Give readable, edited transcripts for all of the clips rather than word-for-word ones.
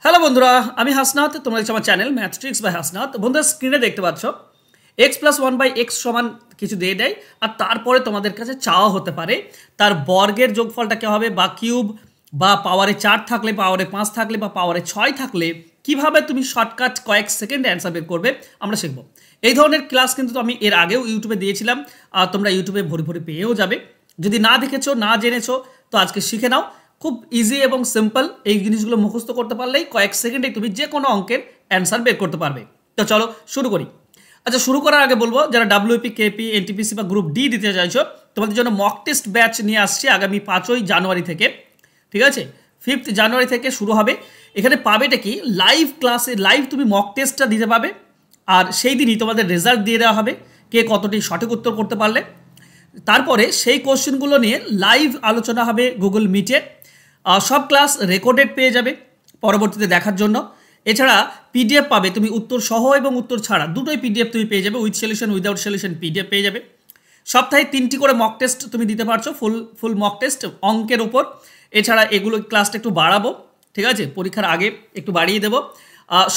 Hello বন্ধুরা, আমি হাসনাত। তোমরা দেখছো আমার channel math tricks by Hasnat. বন্ধুরা, স্ক্রিনে দেখতে পাচ্ছ X plus one by X সমান কিছু দিয়ে দেয়, আর তারপরে তোমাদের কাছে চাওয়া হতে পারে তার বর্গের যোগফলটা কে হবে, বা কিউব, বা পাওয়ারে 4 থাকলে, পাওয়ারে 5 থাকলে, বা পাওয়ারে 6 থাকলে কিভাবে তুমি শর্টকাট কয়েক সেকেন্ডে অ্যান্সার বের করবে আমরা শিখব। এই ধরনের ক্লাস কিন্তু আমি এর আগেও ইউটিউবে দিয়েছিলাম, আর তোমরা ইউটিউবে ভরি ভরি পেয়েও যাবে। যদি না দেখেছো, না জেনেছো, তো আজকে শিখে নাও। খুব ইজি এবং সিম্পল, এই জিনিসগুলো মুখস্থ করতে পারলেই কয়েক সেকেন্ডে তুমি যে কোনো অঙ্কের অ্যান্সার বের করতে পারবে। তো চলো শুরু করি। আচ্ছা, শুরু করার আগে বলবো, যারা ডাব্লিউপি, কেপি, এনটিপিসি বা গ্রুপ ডি দিতে চাইছো, তোমাদের জন্য মক টেস্ট ব্যাচ নিয়ে আসছি আগামী 5ই জানুয়ারি থেকে। ঠিক আছে, 5th জানুয়ারি থেকে শুরু হবে। এখানে পাবেটা কি, লাইভ ক্লাসে লাইভ তুমি মক টেস্টটা দিতে পাবে, আর সেই দিনই তোমাদের রেজাল্ট দিয়ে দেওয়া হবে কে কতটি সঠিক উত্তর করতে পারলে। তারপরে সেই কোশ্চেনগুলো নিয়ে লাইভ আলোচনা হবে গুগল মিটে। সব ক্লাস রেকর্ডেড পেয়ে যাবে পরবর্তীতে দেখার জন্য। এছাড়া পিডিএফ পাবে তুমি, উত্তর সহ এবং উত্তর ছাড়া দুটোই পিডিএফ তুমি পেয়ে যাবে। With solution, without solution PDF পেয়ে যাবে। সপ্তাহে 3টি করে মক টেস্ট তুমি দিতে পারছো, ফুল মক টেস্ট অঙ্কের উপর। এছাড়া এগুলো ক্লাসটা একটু বাড়াবো, ঠিক আছে, পরীক্ষার আগে একটু বাড়িয়ে দেবো।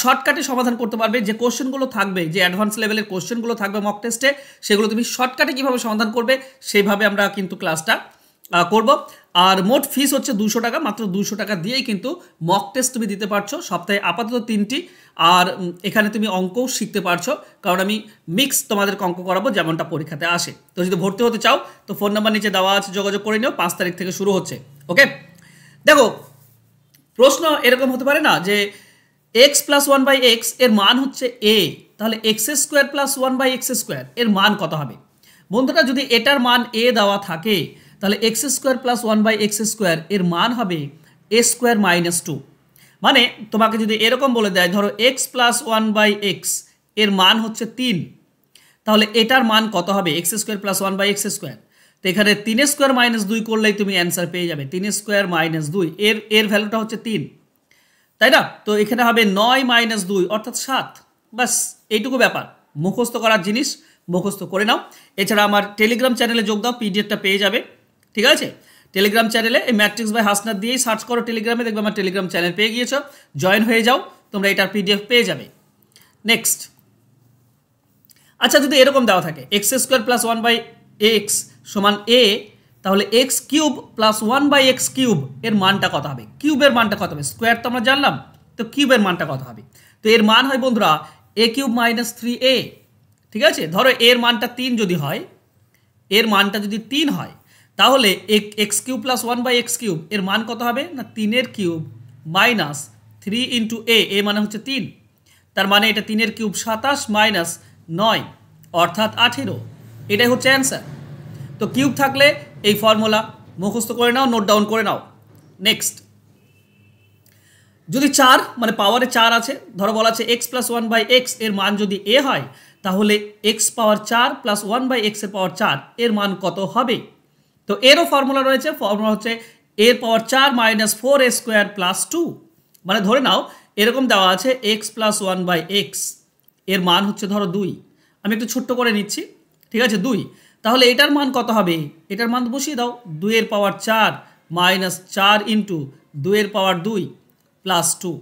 শর্টকাটে সমাধান করতে পারবে। যে কোশ্চেনগুলো থাকবে, যে অ্যাডভান্স লেভেলের কোশ্চেনগুলো থাকবে মক টেস্টে, সেগুলো তুমি শর্টকাটে কীভাবে সমাধান করবে সেইভাবে আমরা কিন্তু ক্লাসটা করব। আর মোট ফিস হচ্ছে 200 টাকা, মাত্র 200 টাকা দিয়েই কিন্তু মক টেস্ট তুমি দিতে পারছো। সপ্তাহে আপাতত 3টি, আর এখানে তুমি অঙ্কও শিখতে পারছো, কারণ আমি মিক্স তোমাদের অঙ্ক করাবো যেমনটা পরীক্ষাতে আসে। তো যদি ভর্তি হতে চাও তো ফোন নাম্বার নিচে দেওয়া আছে, যোগাযোগ করে নিও। 5 তারিখ থেকে শুরু হচ্ছে। ওকে, দেখো, প্রশ্ন এরকম হতে পারে না যে X plus one by X এর মান হচ্ছে এ, তাহলে X square plus one by X square এর মান কত হবে? বন্ধুরা, যদি এটার মান এ দেওয়া থাকে, তাহলে X square plus one by X square এর মান হবে এ স্কোয়ার মাইনাস 2। মানে তোমাকে যদি এরকম বলে দেয়, ধরো X plus one by X এর মান হচ্ছে 3, তাহলে এটার মান কত হবে? X square plus one by X square. তো এখানে 3 স্কোয়ার মাইনাস 2 করলেই তুমি অ্যান্সার পেয়ে যাবে। 3 স্কোয়ার মাইনাস 2 এর ভ্যালুটা হচ্ছে 3, তাই না? তো এখানে হবে 9 মাইনাস 2 অর্থাৎ 7। বাস এইটুকু ব্যাপার, মুখস্থ করার জিনিস, মুখস্থ করে নাও। এছাড়া আমার টেলিগ্রাম চ্যানেলে যোগ দাও, পিডিএফটা পেয়ে যাবে। ঠিক আছে, টেলিগ্রাম চ্যানেলে এই ম্যাট্রিক্স বাই হাসনাত দিয়েই সার্চ করো টেলিগ্রামে, দেখবে আমার টেলিগ্রাম চ্যানেল পেয়ে গিয়েছো, জয়েন হয়ে যাও, তোমরা এটার পিডিএফ পেয়ে যাবে। নেক্সট, আচ্ছা, যদি এরকম দেওয়া থাকে X square plus one by X সমান এ, তাহলে X cube plus one by X cube এর মানটা কত হবে? কিউবের মানটা কত হবে? স্কোয়ার তো আমরা জানলাম, তো কিউবের মানটা কত হবে? তো এর মান হয় বন্ধুরা এ কিউব মাইনাস 3a। ঠিক আছে, ধরো এর মানটা 3 যদি হয়, এর মানটা যদি 3 হয়, তাহলে X cube plus one by X cube এর মান কত হবে? না 3 কিউব মাইনাস 3 ইন্টু এ মানে হচ্ছে 3। তার মানে এটা 3 কিউব 27 মাইনাস 9 অর্থাৎ 18। এটাই হচ্ছে অ্যান্সার। তো কিউব থাকলে এই ফর্মুলা মুখস্থ করে নাও, নোট ডাউন করে নাও। নেক্সট, যদি 4 মানে পাওয়ারে 4 আছে, ধরো বলা আছে X plus one by X এর মান যদি এ হয়, তাহলে X power 4 plus one by X এর পাওয়ার 4 এর মান কত হবে? তো এরও ফর্মুলা রয়েছে, ফর্মুলা হচ্ছে এর power 4 minus 4a square plus 2। মানে ধরে নাও এরকম দেওয়া আছে X plus one by X এর মান হচ্ছে ধরো 2। আমি একটু ছোট্ট করে নিচ্ছি, ঠিক আছে, 2। তাহলে এটার মান কত হবে? এটার মান বসিয়ে দাও, 2 এর পাওয়ার 4 মাইনাস 4 ইন্টু 2 এর পাওয়ার 2 প্লাস 2।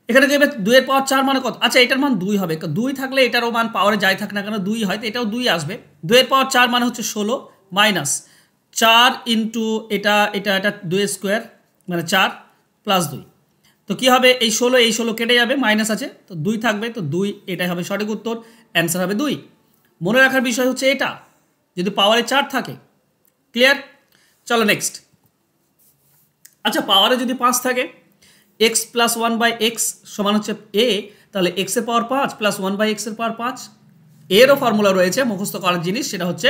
এখানে দেখবে 2 এর পাওয়ার 4 মানে কত? আচ্ছা, এটার মান 2 হবে, 2 থাকলে এটারও মান পাওয়ারে যাই থাক না কেন 2 হয়, তো এটাও 2 আসবে। 2 এর পাওয়ার 4 মানে হচ্ছে 16 মাইনাস 4 ইন্টু এটা 2 স্কোয়ার মানে 4 প্লাস 2। তো কী হবে? এই 16 কেটে যাবে, মাইনাস আছে, তো 2 থাকবে, তো 2 এটাই হবে সঠিক উত্তর, অ্যান্সার হবে 2। মনে রাখার বিষয় হচ্ছে এটা, যদি পাওয়ারে 4 থাকে। ক্লিয়ার? চলো নেক্সট। আচ্ছা, পাওয়ারে যদি 5 থাকে, X plus one by X সমান হচ্ছে এ, তাহলে এক্সের পাওয়ার 5 প্লাস ওয়ান বাই এক্সের পাওয়ার 5। এরও ফর্মুলা রয়েছে মুখস্থ করার জিনিস, সেটা হচ্ছে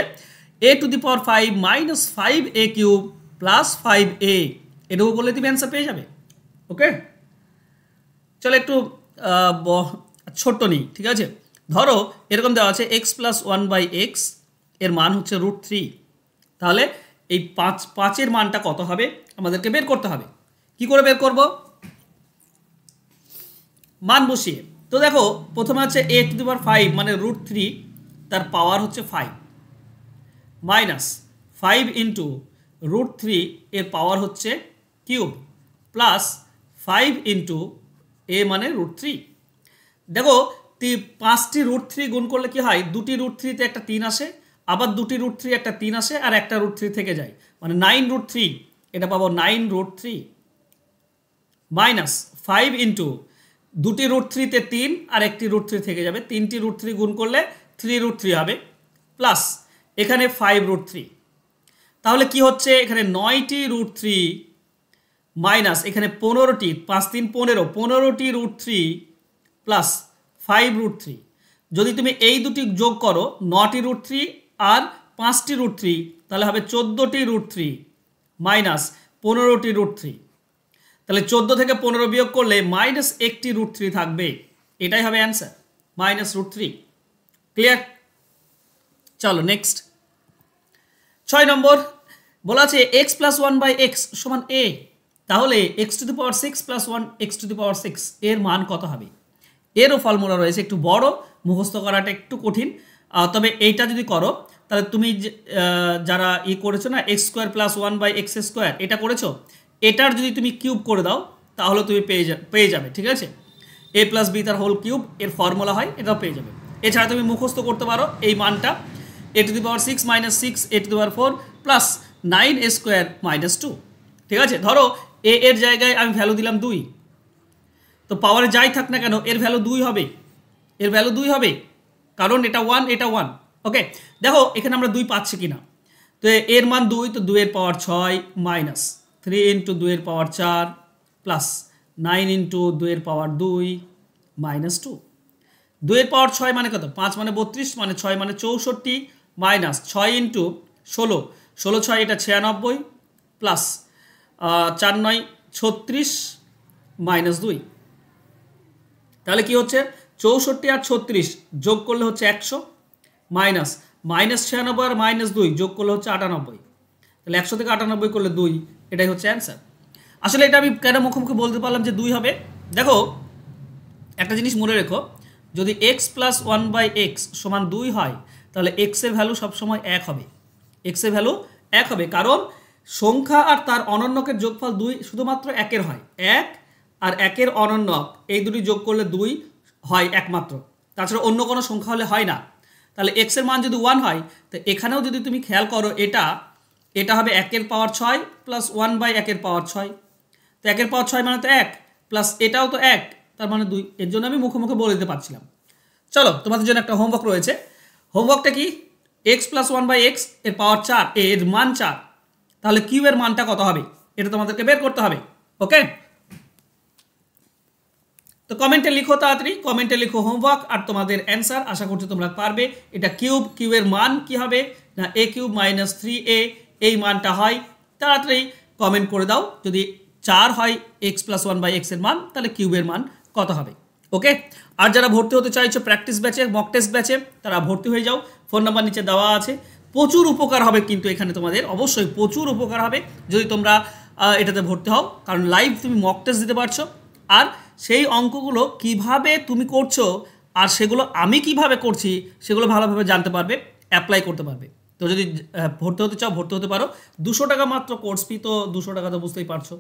a to the power 5 minus 5a cube plus 5a। এটুকু করলে তুমি অ্যান্সার পেয়ে যাবে। ওকে, চলো একটু ছোট্ট নিই, ঠিক আছে। ধরো এরকম দেওয়া আছে X plus one by X এর মান হচ্ছে √3। তাহলে এই 5-5-এর মানটা কত হবে আমাদেরকে বের করতে হবে। কি করে বের করব? মান বসিয়ে। তো দেখো, প্রথমে আছে এ টু দি পাওয়ার 5 মানে √3, তার পাওয়ার হচ্ছে 5 মাইনাস 5 ইন্টু √3 এর পাওয়ার হচ্ছে কিউব প্লাস 5 ইন্টু এ মানে √3। দেখো 5টি √3 গুণ করলে কি হয়, 2টি √3-তে একটা 3 আসে, আবার 2টি √3 একটা 3 আসে, আর একটা √3 থেকে যায়, মানে 9√3। এটা পাবো 9√3 মাইনাস 5 ইন্টু 2টি √3-তে 3 আর একটি √3 থেকে যাবে, 3টি √3 গুণ করলে 3√3 হবে, প্লাস এখানে 5√3। তাহলে কি হচ্ছে, এখানে 9টি √3 মাইনাস এখানে 15টি, 5 3 15, 15টি √3 প্লাস 5√3। যদি তুমি এই দুটি যোগ করো, 9টি √3 আর 5টি √3, তাহলে হবে 14টি √3 মাইনাস 15টি √3। তাহলে 14 থেকে 15 বিয়োগ করলে মাইনাস 1টি √3 থাকবে, এটাই হবে অ্যান্সার, -√3। ক্লিয়ার? চলো নেক্সট 6 নম্বর বলা আছে x + 1/x = a। তাহলে x⁶ + 1 x⁶ এর মান কত হবে? এরও ফর্মুলা রয়েছে, একটু বড়, মুখস্থ করাটা একটু কঠিন, তবে এইটা যদি করো তাহলে তুমি যারা করেছো না x² + 1/x², এটা করেছো, এটার যদি তুমি কিউব করে দাও তাহলে তুমি পেয়ে যাবে, ঠিক আছে? a + b তার হোল কিউব এর ফর্মুলা হয়, এটাও পেয়ে যাবে। এছাড়া তুমি মুখস্থ করতে পারো এই মানটা, a⁶ - 6 a⁴ প্লাস 9a² - 2। ঠিক আছে, ধরো a এর জায়গায় আমি ভ্যালু দিলাম 2, তো পাওয়ারে যাই থাক না কেন এর ভ্যালু 2 হবে, এর ভ্যালু 2 হবে, কারণ এটা 1 এটা 1। ওকে, দেখো এখানে আমরা 2 পাচ্ছি কিনা, তো এর মান 2, তো 2 এর পাওয়ার 6 মাইনাস 3 ইন্টু 2 এর পাওয়ার 4 প্লাস 9 ইন্টু 2 এর পাওয়ার 2 মাইনাস 2। 2 এর পাওয়ার 6 মানে কত, 5 মানে 32, মানে 6 মানে 64 মাইনাস 6 ইন্টু 16, 16 6 এটা 96 প্লাস 4 9 36 মাইনাস 2। তাহলে কি হচ্ছে, 64 আর 36 যোগ করলে হচ্ছে 100 মাইনাস -96 আর -2 যোগ করলে হচ্ছে 98। তাহলে 100 থেকে 98 করলে 2, এটাই হচ্ছে অ্যান্সার। আসলে এটা আমি কেন মুখোমুখি বলতে পারলাম যে 2 হবে, দেখো একটা জিনিস মনে রেখো, যদি x + 1/x = 2 হয় তাহলে x এর ভ্যালু সবসময় 1 হবে, x এর ভ্যালু 1 হবে, কারণ সংখ্যা আর তার অনন্যকের যোগফল 2 শুধুমাত্র 1-এর হয়, 1 আর 1-এর অনন্যক এই দুটি যোগ করলে 2 হয় একমাত্র, তাছাড়া অন্য কোনো সংখ্যা হলে হয় না। তাহলে x এর মান যদি 1 হয়, তো এখানেও যদি তুমি খেয়াল করো এটা হবে 1-এর পাওয়ার 6 প্লাস 1/1-এর পাওয়ার 6, তো 1-এর পাওয়ার 6 মানে তো 1, প্লাস এটাও তো 1, তার মানে 2। এর জন্য আমি মুখে বলে দিতে পারছিলাম। চলো তোমাদের জন্য একটা হোমওয়ার্ক রয়েছে, হোমওয়ার্কটা কি, x + 1/x এর পাওয়ার 4, এর মান 4, তাহলে কিউবের মানটা কত হবে এটা তোমাদেরকে বের করতে হবে। ওকে, তো কমেন্টে লিখো, তাড়াতাড়ি কমেন্টে লিখো হোমওয়ার্ক আর তোমাদের অ্যান্সার, আশা করছি তোমরা পারবে। এটা কিউবের মান কি হবে না a³ - 3a, এই মানটা হয়, তাড়াতাড়ি কমেন্ট করে দাও। যদি 4 হয় x + 1/x এর মান, তাহলে কিউবের মান কত হবে। ওকে, আর যারা ভর্তি হতে চাইছো প্র্যাকটিস ব্যাচে, মক টেস্ট ব্যাচে, তারা ভর্তি হয়ে যাও, ফোন নাম্বার নিচে দেওয়া আছে। প্রচুর উপকার হবে কিন্তু এখানে তোমাদের, অবশ্যই প্রচুর উপকার হবে যদি তোমরা এটাতে ভর্তি হও, কারণ লাইভ তুমি মক টেস্ট দিতে পারছো, আর সেই অঙ্কগুলো কিভাবে তুমি করছো আর সেগুলো আমি কিভাবে করছি সেগুলো ভালোভাবে জানতে পারবে, অ্যাপ্লাই করতে পারবে। তো যদি ভর্তি হতে চাও ভর্তি হতে পারো, 200 টাকা মাত্র কোর্স ফি, তো 200 টাকা তো বুঝতেই পারছো,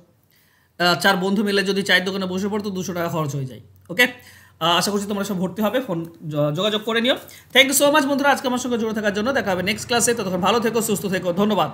4 বন্ধু মিলে যদি চায়ের দোকানে বসে পড়তো 200 টাকা খরচ হয়ে যায়। ওকে, আশা করছি তোমরা সব ভর্তি হবে, ফোন যোগাযোগ করে নিও। থ্যাংক ইউ সো মাচ বন্ধুরা আজকে আমার সঙ্গে জুড়ে থাকার জন্য। দেখা হবে নেক্সট ক্লাসে, ততক্ষণ ভালো থেকো, সুস্থ থেকো, ধন্যবাদ।